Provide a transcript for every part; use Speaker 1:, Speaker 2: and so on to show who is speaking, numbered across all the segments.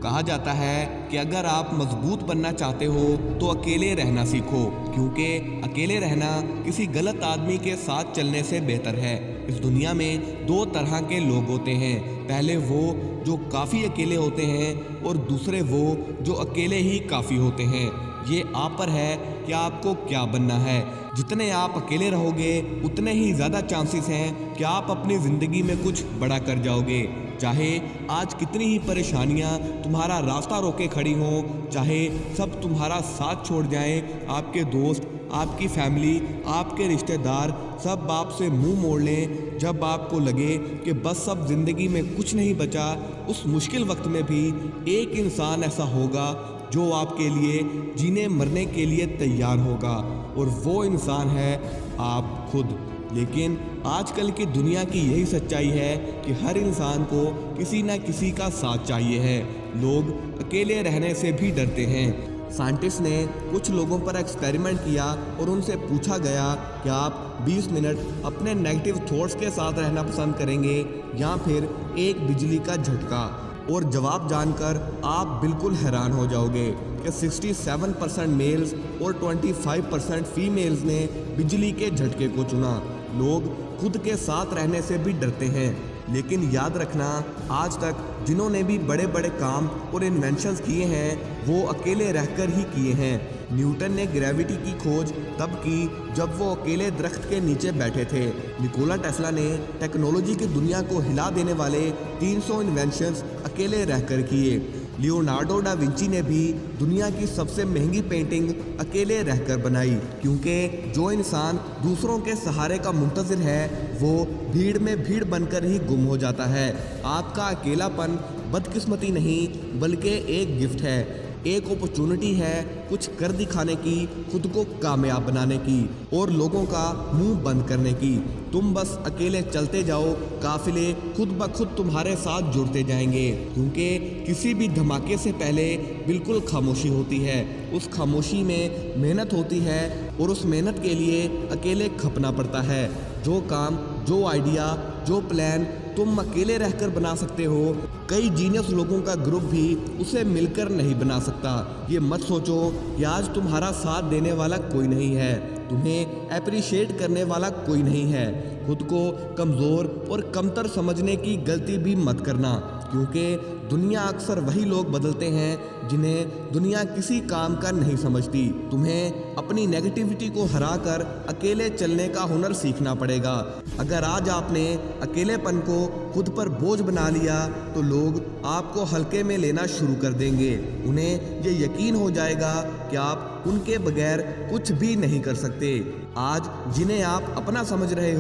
Speaker 1: کہا جاتا ہے کہ اگر آپ مضبوط بننا چاہتے ہو تو اکیلے رہنا سیکھو، کیونکہ اکیلے رہنا کسی غلط آدمی کے ساتھ چلنے سے بہتر ہے۔ اس دنیا میں دو طرح کے لوگ ہوتے ہیں، پہلے وہ جو کافی اکیلے ہوتے ہیں اور دوسرے وہ جو اکیلے ہی کافی ہوتے ہیں۔ یہ آپ پر ہے کہ آپ کو کیا بننا ہے۔ جتنے آپ اکیلے رہو گے اتنے ہی زیادہ چانسز ہیں کہ آپ اپنی زندگی میں کچھ بڑا کر جاؤ گے، چاہے آج کتنی ہی پریشانیاں تمہارا راستہ روکے کھڑی ہوں، چاہے سب تمہارا ساتھ چھوڑ جائیں، آپ کے دوست، آپ کی فیملی، آپ کے رشتہ دار سب آپ سے منہ موڑ لیں، جب آپ کو لگے کہ بس اب زندگی میں کچھ نہیں بچا، اس مشکل وقت میں بھی ایک انسان ایسا ہوگا جو آپ کے لیے جینے مرنے کے لیے تیار ہوگا، اور وہ انسان ہے آپ خود۔ لیکن آج کل کی دنیا کی یہی سچائی ہے کہ ہر انسان کو کسی نہ کسی کا ساتھ چاہیے ہے۔ لوگ اکیلے رہنے سے بھی ڈرتے ہیں۔ سائنٹسٹ نے کچھ لوگوں پر ایکسپیریمنٹ کیا اور ان سے پوچھا گیا کہ آپ 20 منٹ اپنے نیگیٹو تھاٹس کے ساتھ رہنا پسند کریں گے یا پھر ایک بجلی کا جھٹکا، اور جواب جان کر آپ بالکل حیران ہو جاؤ گے کہ 67% میلز اور 25% فیمیلز نے بجلی کے جھٹکے کو چنا۔ لوگ خود کے ساتھ رہنے سے بھی ڈرتے ہیں، لیکن یاد رکھنا، آج تک جنہوں نے بھی بڑے بڑے کام اور انوینشنز کیے ہیں وہ اکیلے رہ کر ہی کیے ہیں۔ نیوٹن نے گریوٹی کی کھوج تب کی جب وہ اکیلے درخت کے نیچے بیٹھے تھے۔ نکولا ٹیسلا نے ٹیکنالوجی کی دنیا کو ہلا دینے والے 300 انوینشنز اکیلے رہ کر کیے۔ لیونارڈو ڈا ونچی نے بھی دنیا کی سب سے مہنگی پینٹنگ اکیلے رہ کر بنائی، کیونکہ جو انسان دوسروں کے سہارے کا منتظر ہے وہ بھیڑ میں بھیڑ بن کر ہی گم ہو جاتا ہے۔ آپ کا اکیلا پن بدقسمتی نہیں بلکہ ایک گفٹ ہے، ایک اپرچونٹی ہے کچھ کر دکھانے کی، خود کو کامیاب بنانے کی اور لوگوں کا منہ بند کرنے کی۔ تم بس اکیلے چلتے جاؤ، قافلے خود بخود تمہارے ساتھ جڑتے جائیں گے، کیونکہ کسی بھی دھماکے سے پہلے بالکل خاموشی ہوتی ہے۔ اس خاموشی میں محنت ہوتی ہے اور اس محنت کے لیے اکیلے کھپنا پڑتا ہے۔ جو کام، جو آئیڈیا، جو پلان تم اکیلے رہ کر بنا سکتے ہو، کئی جینیس لوگوں کا گروپ بھی اسے مل کر نہیں بنا سکتا۔ یہ مت سوچو کہ آج تمہارا ساتھ دینے والا کوئی نہیں ہے، تمہیں اپریشیٹ کرنے والا کوئی نہیں ہے۔ خود کو کمزور اور کمتر سمجھنے کی غلطی بھی مت کرنا، کیونکہ دنیا اکثر وہی لوگ بدلتے ہیں جنہیں دنیا کسی کام کا نہیں سمجھتی۔ تمہیں اپنی نیگیٹیوٹی کو ہرا کر اکیلے چلنے کا ہنر سیکھنا پڑے گا۔ اگر آج آپ نے اکیلے پن کو خود پر بوجھ بنا لیا تو لوگ آپ کو ہلکے میں لینا شروع کر دیں گے۔ انہیں یہ یقین ہو جائے گا کہ آپ ان کے بغیر کچھ بھی نہیں کر سکتے۔ آج جنہیں آپ اپنا سمجھ رہے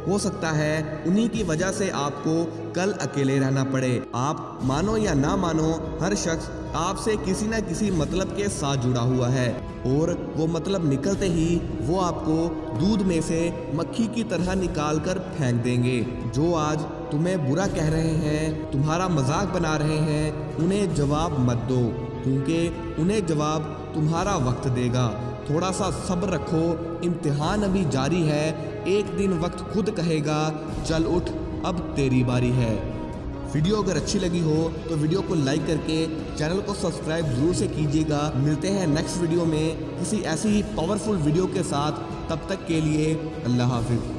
Speaker 1: ہو سکتا ہے انہی کی وجہ سے آپ کو کل اکیلے رہنا پڑے۔ آپ مانو یا نہ مانو، ہر شخص آپ سے کسی نہ کسی مطلب کے ساتھ جڑا ہوا ہے، اور وہ مطلب نکلتے ہی وہ آپ کو دودھ میں سے مکھی کی طرح نکال کر پھینک دیں گے۔ جو آج تمہیں برا کہہ رہے ہیں، تمہارا مذاق بنا رہے ہیں، انہیں جواب مت دو، کیونکہ انہیں جواب تمہارا وقت دے گا۔ تھوڑا سا صبر رکھو، امتحان ابھی جاری ہے، ایک دن وقت خود کہے گا چل اٹھ اب تیری باری ہے۔ ویڈیو اگر اچھی لگی ہو تو ویڈیو کو لائک کر کے چینل کو سبسکرائب ضرور سے کیجیے گا۔ ملتے ہیں نیکسٹ ویڈیو میں کسی ایسی ہی پاورفل ویڈیو کے ساتھ، تب تک کے لیے اللہ حافظ۔